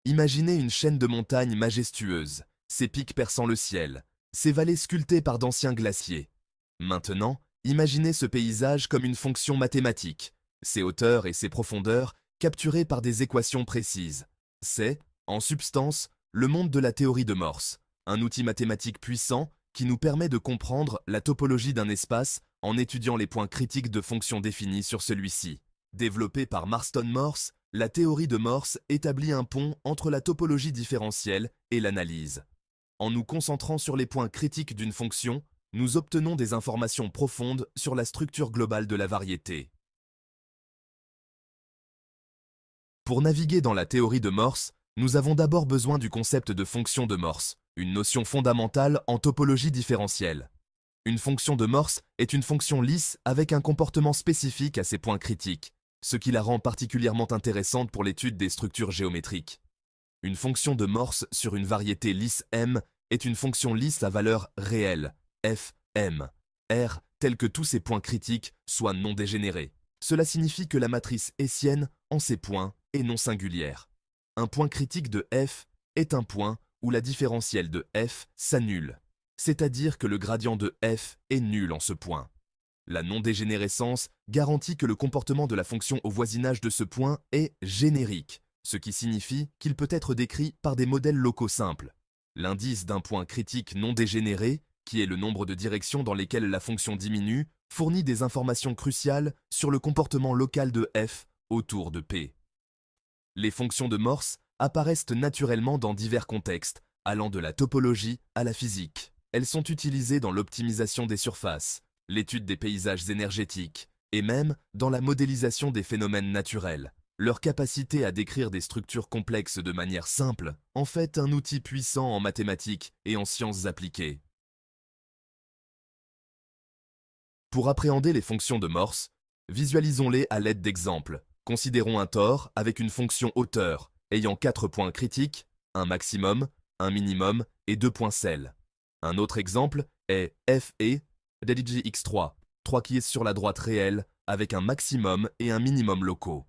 Imaginez une chaîne de montagnes majestueuses, ses pics perçant le ciel, ses vallées sculptées par d'anciens glaciers. Maintenant, imaginez ce paysage comme une fonction mathématique, ses hauteurs et ses profondeurs capturées par des équations précises. C'est, en substance, le monde de la théorie de Morse, un outil mathématique puissant qui nous permet de comprendre la topologie d'un espace en étudiant les points critiques de fonctions définies sur celui-ci. Développée par Marston Morse, la théorie de Morse établit un pont entre la topologie différentielle et l'analyse. En nous concentrant sur les points critiques d'une fonction, nous obtenons des informations profondes sur la structure globale de la variété. Pour naviguer dans la théorie de Morse, nous avons d'abord besoin du concept de fonction de Morse, une notion fondamentale en topologie différentielle. Une fonction de Morse est une fonction lisse avec un comportement spécifique à ses points critiques, ce qui la rend particulièrement intéressante pour l'étude des structures géométriques. Une fonction de Morse sur une variété lisse M est une fonction lisse à valeur réelle, f, m, r, telle que tous ses points critiques soient non dégénérés. Cela signifie que la matrice hessienne en ses points est non singulière. Un point critique de f est un point où la différentielle de f s'annule, c'est-à-dire que le gradient de f est nul en ce point. La non-dégénérescence garantit que le comportement de la fonction au voisinage de ce point est générique, ce qui signifie qu'il peut être décrit par des modèles locaux simples. L'indice d'un point critique non dégénéré, qui est le nombre de directions dans lesquelles la fonction diminue, fournit des informations cruciales sur le comportement local de f autour de p. Les fonctions de Morse apparaissent naturellement dans divers contextes, allant de la topologie à la physique. Elles sont utilisées dans l'optimisation des surfaces, l'étude des paysages énergétiques, et même dans la modélisation des phénomènes naturels. Leur capacité à décrire des structures complexes de manière simple en fait un outil puissant en mathématiques et en sciences appliquées. Pour appréhender les fonctions de Morse, visualisons-les à l'aide d'exemples. Considérons un tore avec une fonction hauteur, ayant 4 points critiques, un maximum, un minimum et 2 points sel. Un autre exemple est FE d'LGX3, 3 qui est sur la droite réelle, avec un maximum et un minimum locaux.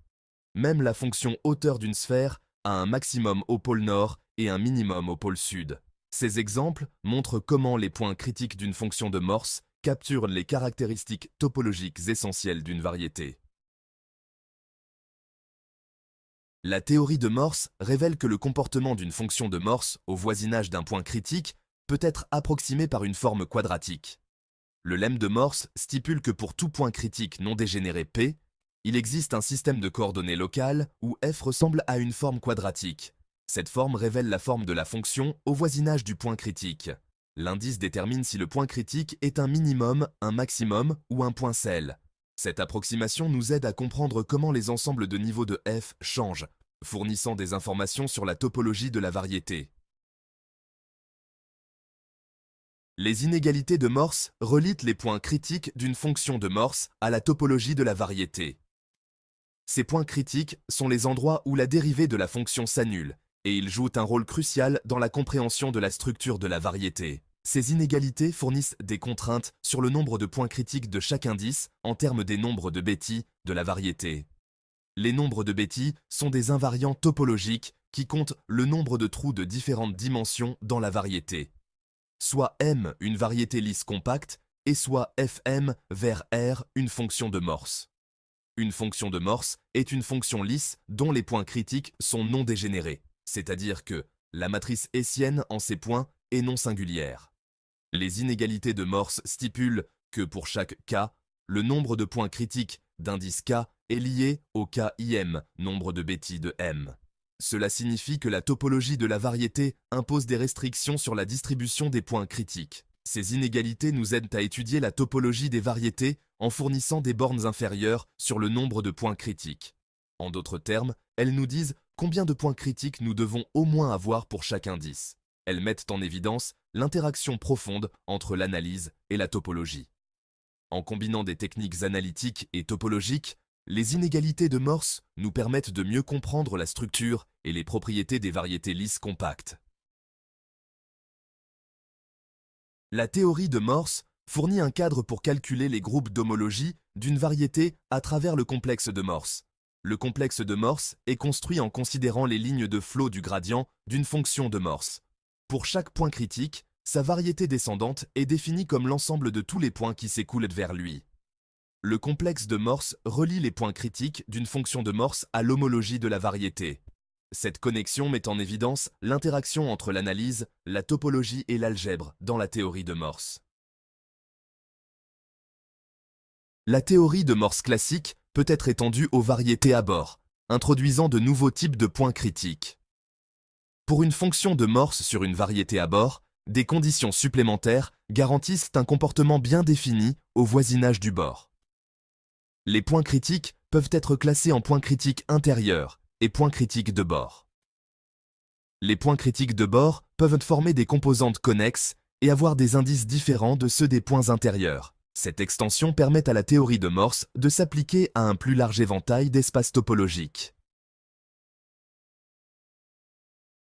Même la fonction hauteur d'une sphère a un maximum au pôle nord et un minimum au pôle sud. Ces exemples montrent comment les points critiques d'une fonction de Morse capturent les caractéristiques topologiques essentielles d'une variété. La théorie de Morse révèle que le comportement d'une fonction de Morse au voisinage d'un point critique peut être approximé par une forme quadratique. Le lemme de Morse stipule que pour tout point critique non dégénéré P, il existe un système de coordonnées locales où f ressemble à une forme quadratique. Cette forme révèle la forme de la fonction au voisinage du point critique. L'indice détermine si le point critique est un minimum, un maximum ou un point sel. Cette approximation nous aide à comprendre comment les ensembles de niveaux de f changent, fournissant des informations sur la topologie de la variété. Les inégalités de Morse relient les points critiques d'une fonction de Morse à la topologie de la variété. Ces points critiques sont les endroits où la dérivée de la fonction s'annule, et ils jouent un rôle crucial dans la compréhension de la structure de la variété. Ces inégalités fournissent des contraintes sur le nombre de points critiques de chaque indice en termes des nombres de Betti de la variété. Les nombres de Betti sont des invariants topologiques qui comptent le nombre de trous de différentes dimensions dans la variété. Soit M une variété lisse compacte, et soit Fm vers R une fonction de Morse. Une fonction de Morse est une fonction lisse dont les points critiques sont non dégénérés, c'est-à-dire que la matrice hessienne en ses points est non singulière. Les inégalités de Morse stipulent que pour chaque k, le nombre de points critiques d'indice k est lié au KIM, nombre de Betti de M. Cela signifie que la topologie de la variété impose des restrictions sur la distribution des points critiques. Ces inégalités nous aident à étudier la topologie des variétés en fournissant des bornes inférieures sur le nombre de points critiques. En d'autres termes, elles nous disent combien de points critiques nous devons au moins avoir pour chaque indice. Elles mettent en évidence l'interaction profonde entre l'analyse et la topologie. En combinant des techniques analytiques et topologiques, les inégalités de Morse nous permettent de mieux comprendre la structure et les propriétés des variétés lisses compactes. La théorie de Morse fournit un cadre pour calculer les groupes d'homologie d'une variété à travers le complexe de Morse. Le complexe de Morse est construit en considérant les lignes de flot du gradient d'une fonction de Morse. Pour chaque point critique, sa variété descendante est définie comme l'ensemble de tous les points qui s'écoulent vers lui. Le complexe de Morse relie les points critiques d'une fonction de Morse à l'homologie de la variété. Cette connexion met en évidence l'interaction entre l'analyse, la topologie et l'algèbre dans la théorie de Morse. La théorie de Morse classique peut être étendue aux variétés à bord, introduisant de nouveaux types de points critiques. Pour une fonction de Morse sur une variété à bord, des conditions supplémentaires garantissent un comportement bien défini au voisinage du bord. Les points critiques peuvent être classés en points critiques intérieurs et points critiques de bord. Les points critiques de bord peuvent former des composantes connexes et avoir des indices différents de ceux des points intérieurs. Cette extension permet à la théorie de Morse de s'appliquer à un plus large éventail d'espaces topologiques.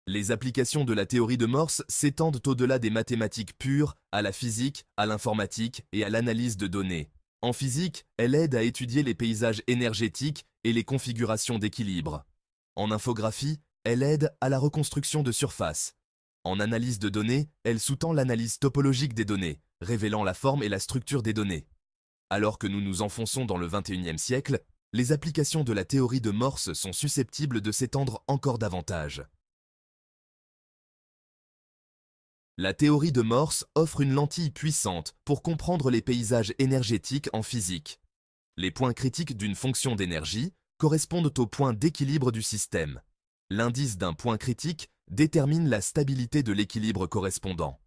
Les applications de la théorie de Morse s'étendent au-delà des mathématiques pures, à la physique, à l'informatique et à l'analyse de données. En physique, elle aide à étudier les paysages énergétiques et les configurations d'équilibre. En infographie, elle aide à la reconstruction de surfaces. En analyse de données, elle sous-tend l'analyse topologique des données, révélant la forme et la structure des données. Alors que nous nous enfonçons dans le XXIe siècle, les applications de la théorie de Morse sont susceptibles de s'étendre encore davantage. La théorie de Morse offre une lentille puissante pour comprendre les paysages énergétiques en physique. Les points critiques d'une fonction d'énergie correspondent aux points d'équilibre du système. L'indice d'un point critique détermine la stabilité de l'équilibre correspondant.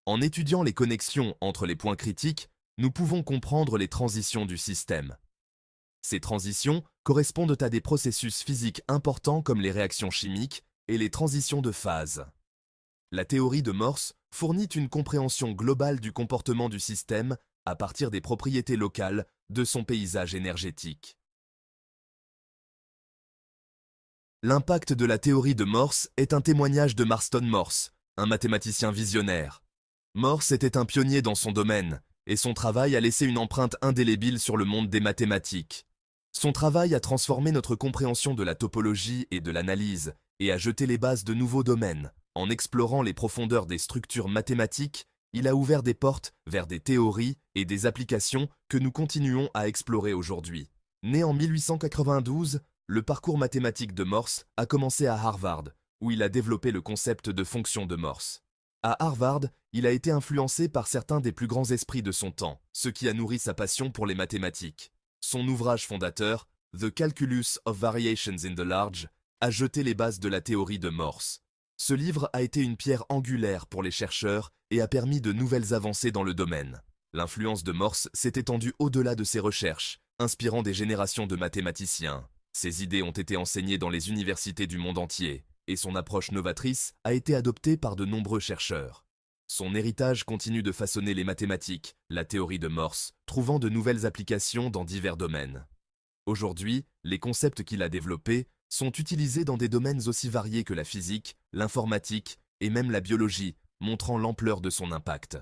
En étudiant les connexions entre les points critiques, nous pouvons comprendre les transitions du système. Ces transitions correspondent à des processus physiques importants comme les réactions chimiques et les transitions de phase. La théorie de Morse fournit une compréhension globale du comportement du système à partir des propriétés locales de son paysage énergétique. L'impact de la théorie de Morse est un témoignage de Marston Morse, un mathématicien visionnaire. Morse était un pionnier dans son domaine, et son travail a laissé une empreinte indélébile sur le monde des mathématiques. Son travail a transformé notre compréhension de la topologie et de l'analyse, et a jeté les bases de nouveaux domaines. En explorant les profondeurs des structures mathématiques, il a ouvert des portes vers des théories et des applications que nous continuons à explorer aujourd'hui. Né en 1892, le parcours mathématique de Morse a commencé à Harvard, où il a développé le concept de fonction de Morse. À Harvard, il a été influencé par certains des plus grands esprits de son temps, ce qui a nourri sa passion pour les mathématiques. Son ouvrage fondateur, The Calculus of Variations in the Large, a jeté les bases de la théorie de Morse. Ce livre a été une pierre angulaire pour les chercheurs et a permis de nouvelles avancées dans le domaine. L'influence de Morse s'est étendue au-delà de ses recherches, inspirant des générations de mathématiciens. Ses idées ont été enseignées dans les universités du monde entier, et son approche novatrice a été adoptée par de nombreux chercheurs. Son héritage continue de façonner les mathématiques, la théorie de Morse, trouvant de nouvelles applications dans divers domaines. Aujourd'hui, les concepts qu'il a développés sont utilisés dans des domaines aussi variés que la physique, l'informatique et même la biologie, montrant l'ampleur de son impact.